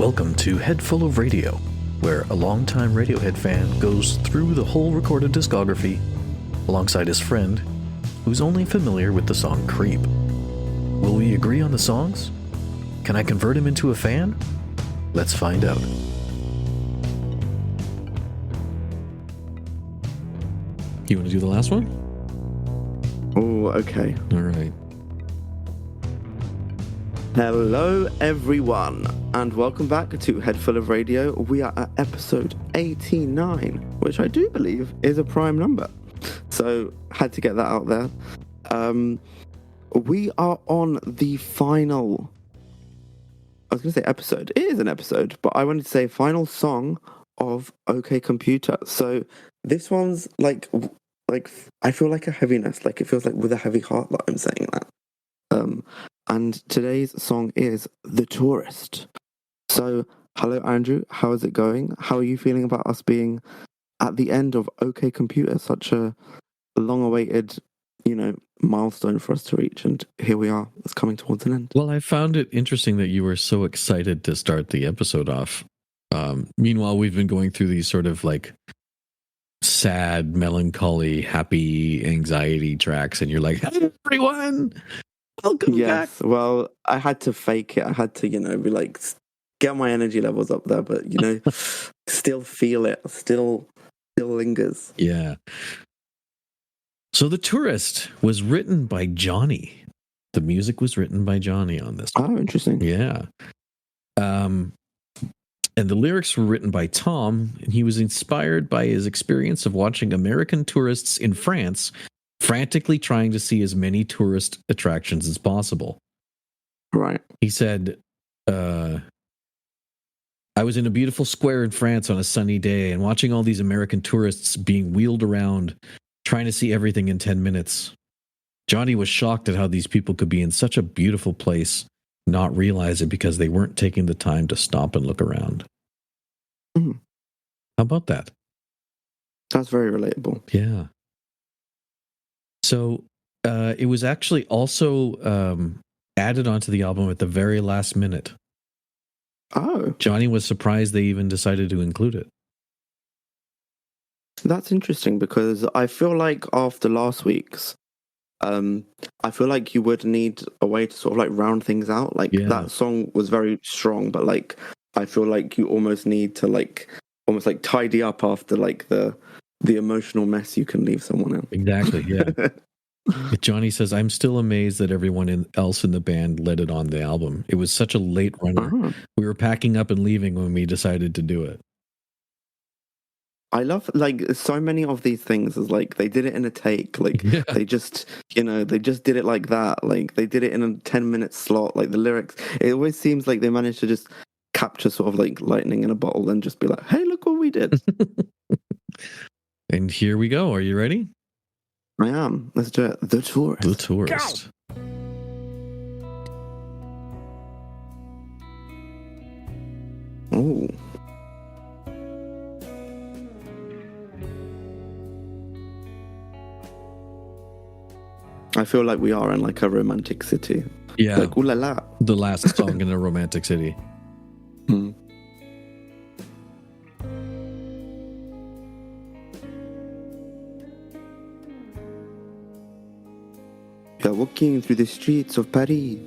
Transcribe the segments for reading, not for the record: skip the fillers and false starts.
Welcome to Head Full of Radio, where a longtime Radiohead fan goes through the whole recorded discography alongside his friend, who's only familiar with the song Creep. Will we agree on the songs? Can I convert him into a fan? Let's find out. You want to do the last one? Oh, okay. All right. Hello, everyone, and welcome back to Head Full of Radio. We are at episode 89, which I do believe is a prime number. So, had to get that out there. We are on the final... I was going to say episode. It is an episode, but I wanted to say final song of OK Computer. So, this one's like I feel like a heaviness. Like, it feels like with a heavy heart that I'm saying that. And today's song is The Tourist. So, hello, Andrew. How is it going? How are you feeling about us being at the end of OK Computer? Such a long-awaited, milestone for us to reach. And here we are. It's coming towards an end. Well, I found it interesting that you were so excited to start the episode off. Meanwhile, we've been going through these sort of like sad, melancholy, happy, anxiety tracks, and you're like, "Hey, everyone! Welcome back." Well, I had to fake it. I had to, be like, get my energy levels up there, but, still feel it. Still lingers. Yeah. So The Tourist was written by Johnny. The music was written by Johnny on this. Oh, interesting. Yeah. And the lyrics were written by Tom, and he was inspired by his experience of watching American tourists in France frantically trying to see as many tourist attractions as possible. Right. He said, I was in a beautiful square in France on a sunny day and watching all these American tourists being wheeled around, trying to see everything in 10 minutes. Johnny was shocked at how these people could be in such a beautiful place, not realize it because they weren't taking the time to stop and look around. Mm. How about that? That's very relatable. Yeah. So it was actually also added onto the album at the very last minute. Oh. Johnny was surprised they even decided to include it. That's interesting because I feel like after last week's, I feel like you would need a way to sort of like round things out. Like that song was very strong, but like I feel like you almost need to like almost like tidy up after like the emotional mess you can leave someone in. Exactly, yeah. Johnny says, I'm still amazed that everyone else in the band let it on the album. It was such a late runner. Uh-huh. We were packing up and leaving when we decided to do it. I love, like, so many of these things is like, they did it in a take. Like, they just, they just did it like that. Like, they did it in a 10-minute slot. Like, the lyrics, it always seems like they managed to just capture sort of like lightning in a bottle and just be like, hey, look what we did. And here we go. Are you ready? I am. Let's do it. The Tourist. The Tourist. Oh. I feel like we are in like a romantic city. Yeah. Like, ooh la la. The last song in a romantic city. Hmm. You're walking through the streets of Paris.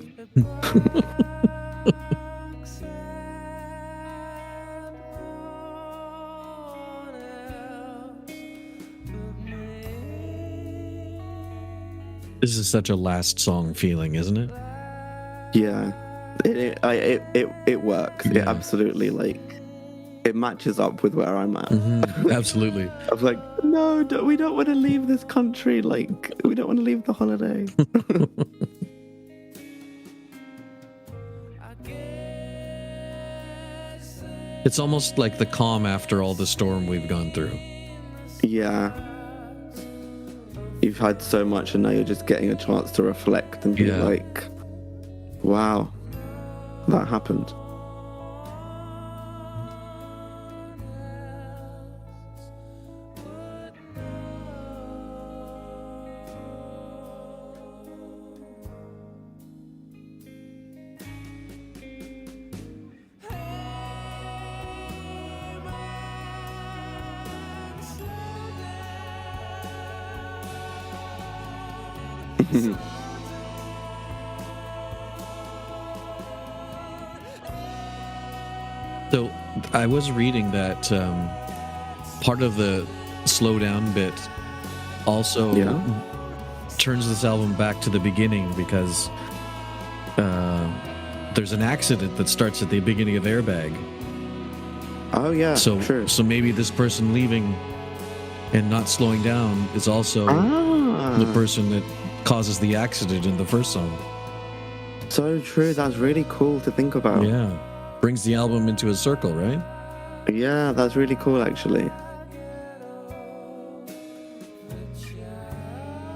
This is such a last song feeling, isn't it? Yeah, it works. Yeah. It absolutely it matches up with where I'm at. Mm-hmm. Absolutely. I was like, no, we don't want to leave this country. Like, we don't want to leave the holiday. It's almost like the calm after all the storm we've gone through. Yeah. You've had so much and now you're just getting a chance to reflect and be like, wow, that happened. So I was reading that part of the slow down bit also turns this album back to the beginning because there's an accident that starts at the beginning of Airbag. Oh yeah, so true. So maybe this person leaving and not slowing down is also the person that causes the accident in the first song. So true. That's really cool to think about. Yeah, brings the album into a circle, right? Yeah, that's really cool, actually.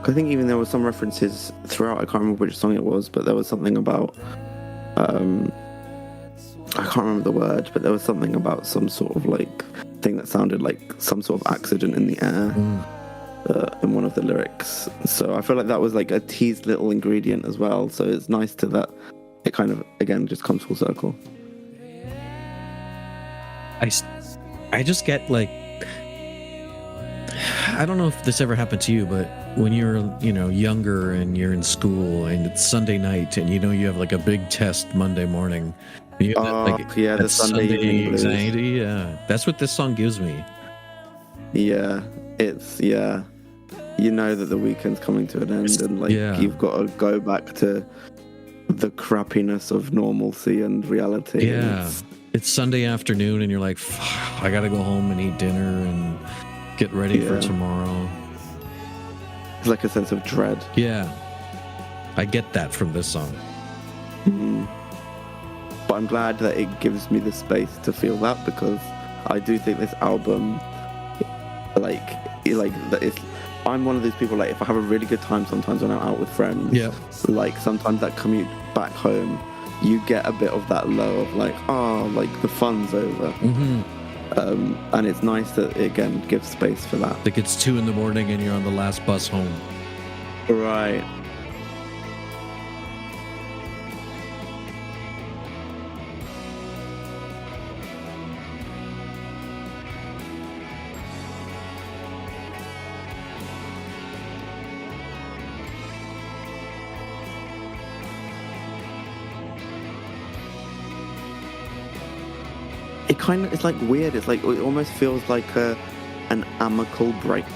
I think even there were some references throughout. I can't remember which song it was, but there was something about I can't remember the word, but there was something about some sort of like thing that sounded like some sort of accident in the air in one of the lyrics. So I feel like that was like a teased little ingredient as well. So it's nice to that it kind of again just comes full circle. I just get like, I don't know if this ever happened to you, but when you're younger and you're in school and it's Sunday night and you have like a big test Monday morning. You have the Sunday evening blues. Anxiety. Yeah, that's what this song gives me. Yeah, it's you know that the weekend's coming to an end and like you've got to go back to the crappiness of normalcy and reality. Yeah, it's Sunday afternoon and you're like, I gotta go home and eat dinner and get ready for tomorrow. It's like a sense of dread. Yeah, I get that from this song. But I'm glad that it gives me the space to feel that, because I do think this album, I'm one of those people, like, if I have a really good time sometimes when I'm out with friends, like, sometimes that commute back home, you get a bit of that low of, like, oh, like, the fun's over. And it's nice that it, again, gives space for that. Like, it's 2 a.m. and you're on the last bus home. Right. It's like weird. It's like it almost feels like an amicable breakup.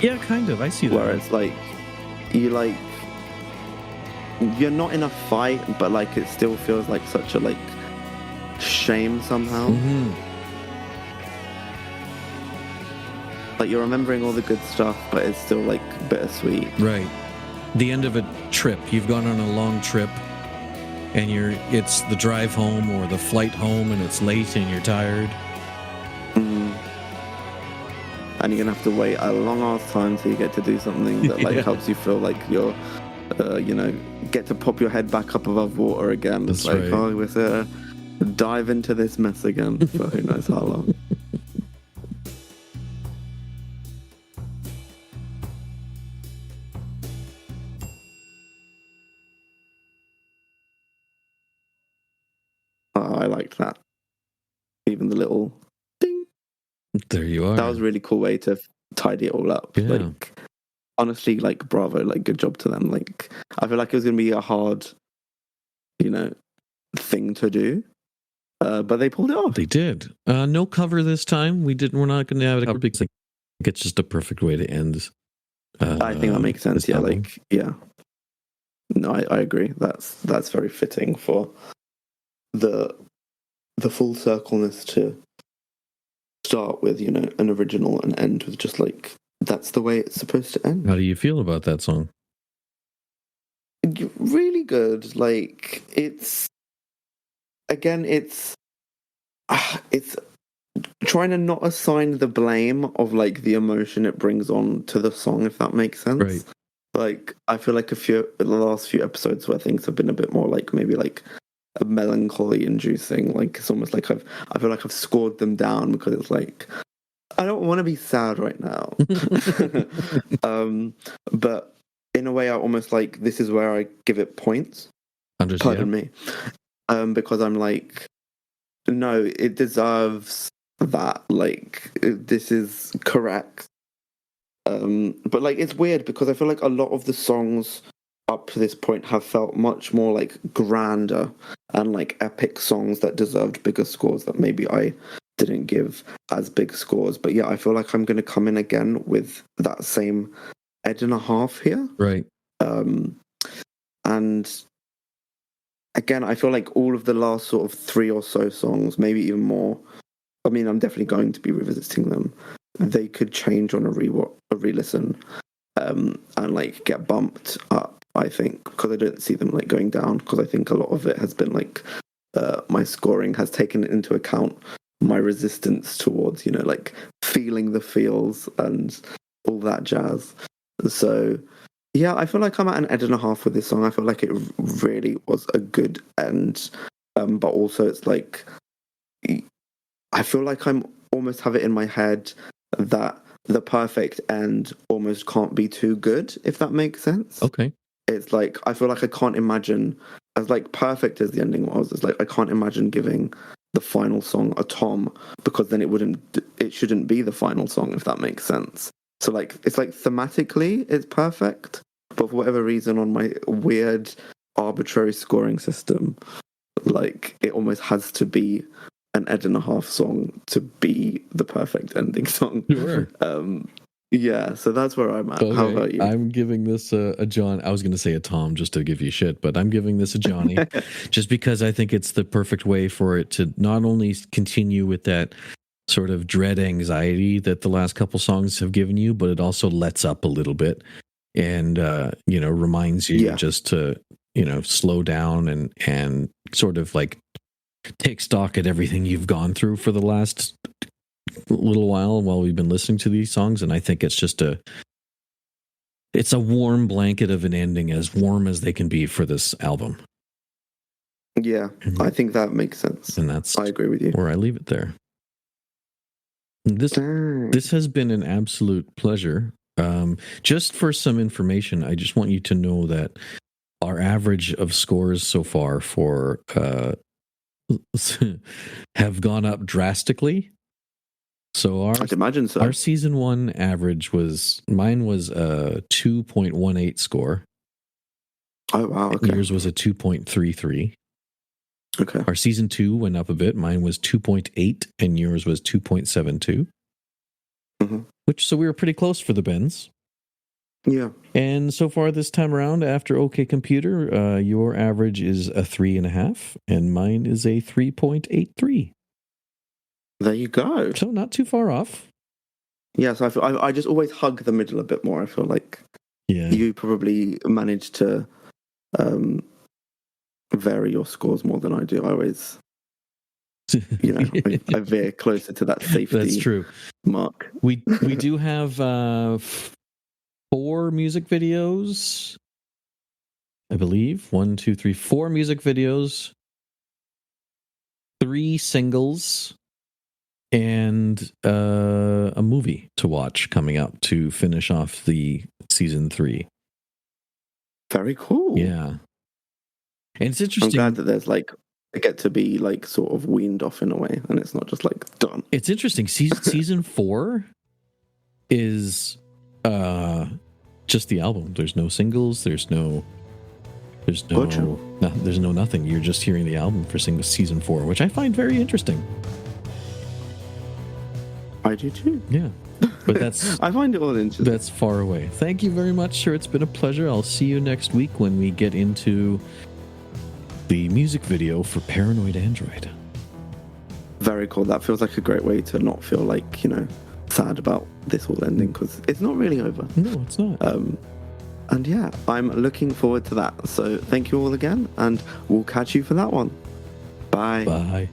Yeah, kind of. I see that. Where it's like you're not in a fight, but like it still feels like such a like shame somehow. Like you're remembering all the good stuff, but it's still like bittersweet. Right. The end of a trip. You've gone on a long trip. And it's the drive home or the flight home and it's late and you're tired. And you're going to have to wait a long ass time till you get to do something that like helps you feel like you're, get to pop your head back up above water again. That's it's like, right. oh, we're dive into this mess again for who knows how long. I liked that. Even the little ding. There you are. That was a really cool way to tidy it all up. Yeah. Like, honestly, like, bravo, like, good job to them. Like, I feel like it was going to be a hard, thing to do. But they pulled it off. They did. No cover this time. We're not going to have a cover because it's just a perfect way to end. I think that makes sense. Yeah, album. No, I agree. That's very fitting for the full circleness to start with, an original and end with just like that's the way it's supposed to end. How do you feel about that song? Really good. Like it's trying to not assign the blame of like the emotion it brings on to the song, if that makes sense. Right. Like I feel like the last few episodes where things have been a bit more like maybe like a melancholy inducing, like it's almost like I feel like I've scored them down because it's like I don't want to be sad right now. But in a way I almost like this is where I give it points. Pardon me. Because I'm like, no, it deserves that. Like this is correct. But like it's weird because I feel like a lot of the songs up to this point have felt much more like grander and like epic songs that deserved bigger scores that maybe I didn't give as big scores. But yeah, I feel like I'm going to come in again with that same 8.5 here. Right. And again, I feel like all of the last sort of 3 or so songs, maybe even more. I mean, I'm definitely going to be revisiting them. They could change on a re-listen, and like get bumped up. I think because I don't see them like going down. Because I think a lot of it has been like my scoring has taken into account my resistance towards like feeling the feels and all that jazz. So yeah, I feel like I'm at an 8.5 with this song. I feel like it really was a good end, but also it's like I feel like I'm almost have it in my head that the perfect end almost can't be too good, if that makes sense. Okay. It's like I feel like I can't imagine, as like perfect as the ending was, it's like I can't imagine giving the final song a Tom, because then it shouldn't be the final song, if that makes sense. So like it's like thematically it's perfect, but for whatever reason on my weird arbitrary scoring system, like it almost has to be an 8.5 song to be the perfect ending song. Sure. Yeah, so that's where I'm at. Okay. How about you? I'm giving this a John. I was going to say a Tom just to give you shit, but I'm giving this a Johnny just because I think it's the perfect way for it to not only continue with that sort of dread anxiety that the last couple songs have given you, but it also lets up a little bit and reminds you just to slow down and sort of like take stock at everything you've gone through for the last little while we've been listening to these songs. And I think it's just it's a warm blanket of an ending, as warm as they can be for this album. Yeah, I think that makes sense. And I agree with you. Where I leave it there. This has been an absolute pleasure. Just for some information, I just want you to know that our average of scores so far for have gone up drastically. So I'd imagine so. Our season 1 average mine was a 2.18 score. Oh wow! Okay. Yours was a 2.33. Okay. Our season 2 went up a bit. Mine was 2.8, and yours was 2.72. So we were pretty close for the Bens. Yeah. And so far this time around, after OK Computer, your average is a 3.5, and mine is a 3.83. There you go. So not too far off. Yeah, so I just always hug the middle a bit more. I feel like you probably manage to vary your scores more than I do. I always, I veer closer to that safety. That's true. Mark. We do have 4 music videos, I believe. 1, 2, 3, 4 music videos, 3 singles, and a movie to watch coming up to finish off the season 3. Very cool. Yeah. And it's interesting. I'm glad that there's like, I get to be like sort of weaned off in a way, and it's not just like done. It's interesting. Season 4 is just the album. There's no singles. There's no nothing. You're just hearing the album for season 4, which I find very interesting. I do too. Yeah. But that's I find it all interesting. That's far away. Thank you very much, sir. It's been a pleasure. I'll see you next week when we get into the music video for Paranoid Android. Very cool. That feels like a great way to not feel like, sad about this all ending, because it's not really over. No, it's not. And yeah, I'm looking forward to that. So thank you all again, and we'll catch you for that one. Bye. Bye.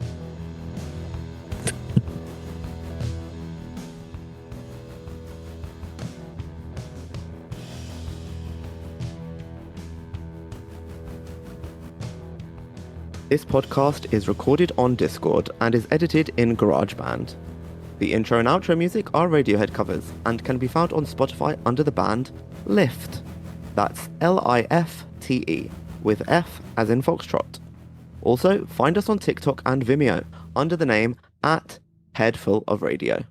This podcast is recorded on Discord and is edited in GarageBand. The intro and outro music are Radiohead covers and can be found on Spotify under the band Lift. That's Lifte, with F as in Foxtrot. Also, find us on TikTok and Vimeo under the name @Headful of Radio.